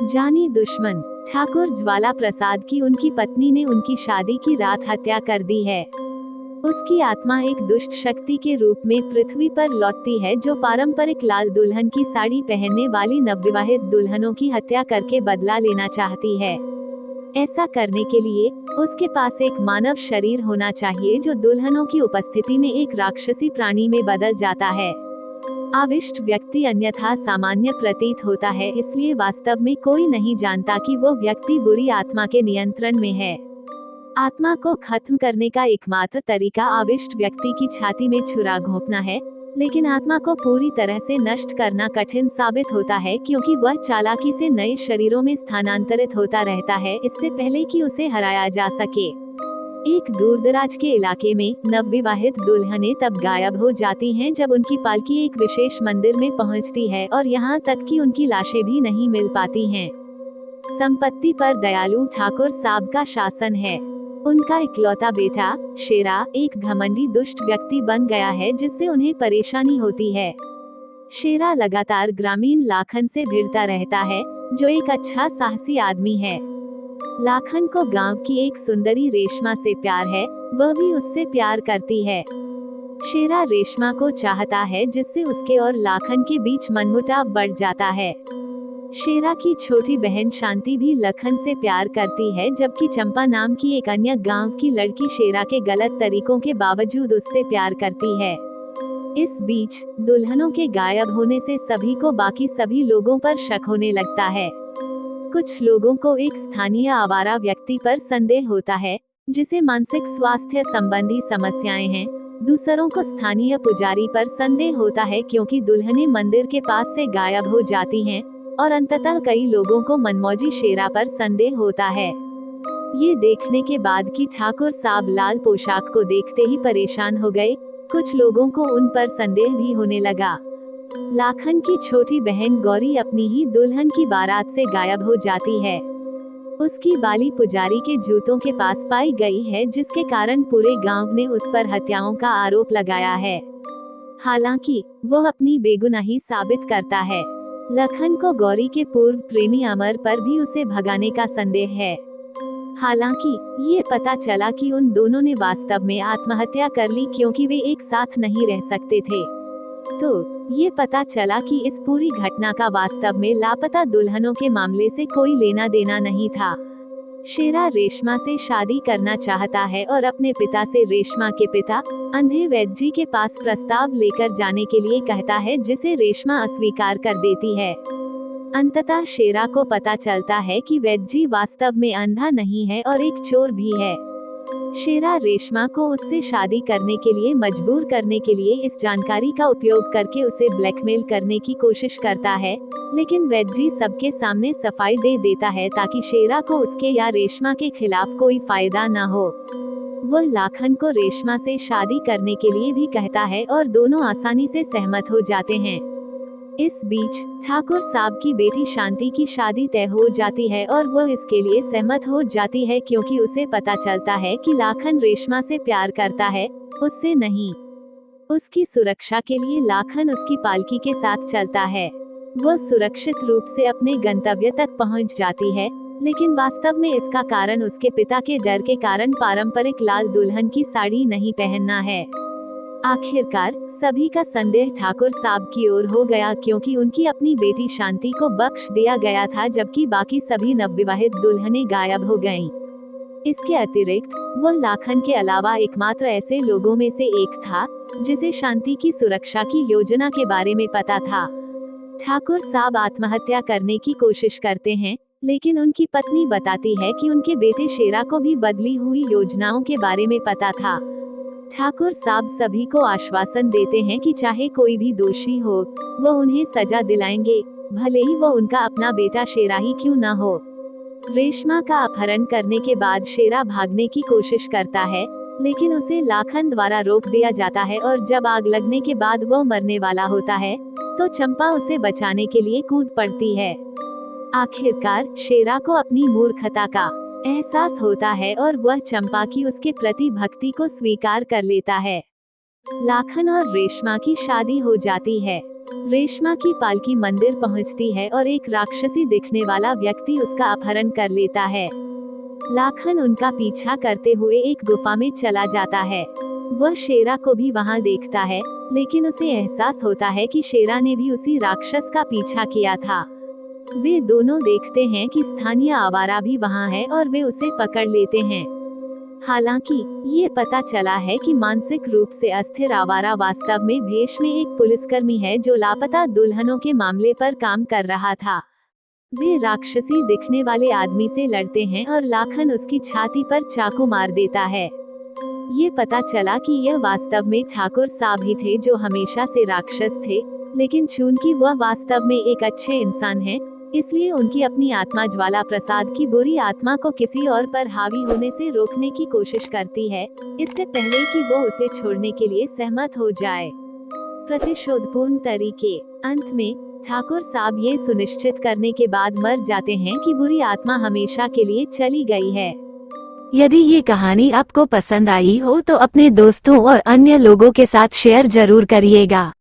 जानी दुश्मन। ठाकुर ज्वाला प्रसाद की उनकी पत्नी ने उनकी शादी की रात हत्या कर दी है। उसकी आत्मा एक दुष्ट शक्ति के रूप में पृथ्वी पर लौटती है, जो पारंपरिक लाल दुल्हन की साड़ी पहनने वाली नवविवाहित दुल्हनों की हत्या करके बदला लेना चाहती है। ऐसा करने के लिए उसके पास एक मानव शरीर होना चाहिए, जो दुल्हनों की उपस्थिति में एक राक्षसी प्राणी में बदल जाता है। आविष्ट व्यक्ति अन्यथा सामान्य प्रतीत होता है, इसलिए वास्तव में कोई नहीं जानता कि वो व्यक्ति बुरी आत्मा के नियंत्रण में है। आत्मा को खत्म करने का एकमात्र तरीका आविष्ट व्यक्ति की छाती में छुरा घोंपना है, लेकिन आत्मा को पूरी तरह से नष्ट करना कठिन साबित होता है, क्योंकि वह चालाकी से नए शरीरों में स्थानांतरित होता रहता है, इससे पहले कि उसे हराया जा सके। एक दूरदराज के इलाके में नवविवाहित दुल्हनें तब गायब हो जाती हैं जब उनकी पालकी एक विशेष मंदिर में पहुंचती है, और यहाँ तक कि उनकी लाशें भी नहीं मिल पाती हैं। संपत्ति पर दयालु ठाकुर साहब का शासन है। उनका इकलौता बेटा शेरा एक घमंडी दुष्ट व्यक्ति बन गया है, जिससे उन्हें परेशानी होती है। शेरा लगातार ग्रामीण लाखन से भिड़ता रहता है, जो एक अच्छा साहसी आदमी है। लाखन को गांव की एक सुंदरी रेशमा से प्यार है, वह भी उससे प्यार करती है। शेरा रेशमा को चाहता है, जिससे उसके और लाखन के बीच मनमुटाव बढ़ जाता है। शेरा की छोटी बहन शांति भी लखन से प्यार करती है, जबकि चंपा नाम की एक अन्य गांव की लड़की शेरा के गलत तरीकों के बावजूद उससे प्यार करती है। इस बीच दुल्हनों के गायब होने से सभी को बाकी सभी लोगों पर शक होने लगता है। कुछ लोगों को एक स्थानीय आवारा व्यक्ति पर संदेह होता है, जिसे मानसिक स्वास्थ्य संबंधी समस्याएं हैं। दूसरों को स्थानीय पुजारी पर संदेह होता है, क्योंकि दुल्हनें मंदिर के पास से गायब हो जाती हैं, और अंततः कई लोगों को मनमौजी शेरा पर संदेह होता है। ये देखने के बाद कि ठाकुर साहब लाल पोशाक को देखते ही परेशान हो गए, कुछ लोगों को उन पर संदेह भी होने लगा। लाखन की छोटी बहन गौरी अपनी ही दुल्हन की बारात से गायब हो जाती है। उसकी बाली पुजारी के जूतों के पास पाई गई है, जिसके कारण पूरे गांव ने उस पर हत्याओं का आरोप लगाया है। हालांकि वह अपनी बेगुनाही साबित करता है। लखन को गौरी के पूर्व प्रेमी अमर पर भी उसे भगाने का संदेह है। हालांकि ये पता चला कि उन दोनों ने वास्तव में आत्महत्या कर ली, क्योंकि वे एक साथ नहीं रह सकते थे। तो ये पता चला कि इस पूरी घटना का वास्तव में लापता दुल्हनों के मामले से कोई लेना देना नहीं था। शेरा रेशमा से शादी करना चाहता है और अपने पिता से रेशमा के पिता अंधे वैद्य जी के पास प्रस्ताव लेकर जाने के लिए कहता है, जिसे रेशमा अस्वीकार कर देती है। अंततः शेरा को पता चलता है कि वैद्य जी वास्तव में अंधा नहीं है और एक चोर भी है। शेरा रेशमा को उससे शादी करने के लिए मजबूर करने के लिए इस जानकारी का उपयोग करके उसे ब्लैकमेल करने की कोशिश करता है, लेकिन वैद्य जी सबके सामने सफाई दे देता है ताकि शेरा को उसके या रेशमा के खिलाफ कोई फायदा न हो। वह लाखन को रेशमा से शादी करने के लिए भी कहता है और दोनों आसानी से सहमत हो जाते हैं। इस बीच ठाकुर साहब की बेटी शांति की शादी तय हो जाती है और वह इसके लिए सहमत हो जाती है, क्योंकि उसे पता चलता है कि लाखन रेशमा से प्यार करता है, उससे नहीं। उसकी सुरक्षा के लिए लाखन उसकी पालकी के साथ चलता है। वह सुरक्षित रूप से अपने गंतव्य तक पहुंच जाती है, लेकिन वास्तव में इसका कारण उसके पिता के डर के कारण पारंपरिक लाल दुल्हन की साड़ी नहीं पहनना है। आखिरकार सभी का संदेह ठाकुर साहब की ओर हो गया, क्योंकि उनकी अपनी बेटी शांति को बख्श दिया गया था, जबकि बाकी सभी नवविवाहित दुल्हनें गायब हो गईं। इसके अतिरिक्त वह लाखन के अलावा एकमात्र ऐसे लोगों में से एक था जिसे शांति की सुरक्षा की योजना के बारे में पता था। ठाकुर साहब आत्महत्या करने की कोशिश करते हैं, लेकिन उनकी पत्नी बताती है कि उनके बेटे शेरा को भी बदली हुई योजनाओं के बारे में पता था। ठाकुर साहब सभी को आश्वासन देते हैं कि चाहे कोई भी दोषी हो, वो उन्हें सजा दिलाएंगे, भले ही वो उनका अपना बेटा शेरा ही क्यों न हो। रेशमा का अपहरण करने के बाद शेरा भागने की कोशिश करता है, लेकिन उसे लाखन द्वारा रोक दिया जाता है, और जब आग लगने के बाद वो मरने वाला होता है, तो चंपा उसे बचाने के लिए कूद पड़ती है। आखिरकार शेरा को अपनी मूर्खता का एहसास होता है और वह चंपा की उसके प्रति भक्ति को स्वीकार कर लेता है। लाखन और रेशमा की शादी हो जाती है। रेशमा की पालकी मंदिर पहुंचती है और एक राक्षसी दिखने वाला व्यक्ति उसका अपहरण कर लेता है। लाखन उनका पीछा करते हुए एक गुफा में चला जाता है। वह शेरा को भी वहां देखता है, लेकिन उसे एहसास होता है कि शेरा ने भी उसी राक्षस का पीछा किया था। वे दोनों देखते हैं कि स्थानीय आवारा भी वहां है और वे उसे पकड़ लेते हैं। हालांकि ये पता चला है कि मानसिक रूप से अस्थिर आवारा वास्तव में भेष में एक पुलिसकर्मी है जो लापता दुल्हनों के मामले पर काम कर रहा था। वे राक्षसी दिखने वाले आदमी से लड़ते हैं और लाखन उसकी छाती पर चाकू मार देता है। ये पता चला कि यह वास्तव में ठाकुर साहब ही थे जो हमेशा से राक्षस थे, लेकिन चूंकि वह वास्तव में एक अच्छे इंसान हैं, इसलिए उनकी अपनी आत्मा ज्वाला प्रसाद की बुरी आत्मा को किसी और पर हावी होने से रोकने की कोशिश करती है, इससे पहले कि वो उसे छोड़ने के लिए सहमत हो जाए। प्रतिशोधपूर्ण तरीके। अंत में ठाकुर साहब ये सुनिश्चित करने के बाद मर जाते हैं कि बुरी आत्मा हमेशा के लिए चली गई है। यदि ये कहानी आपको पसंद आई हो तो अपने दोस्तों और अन्य लोगों के साथ शेयर जरूर करिएगा।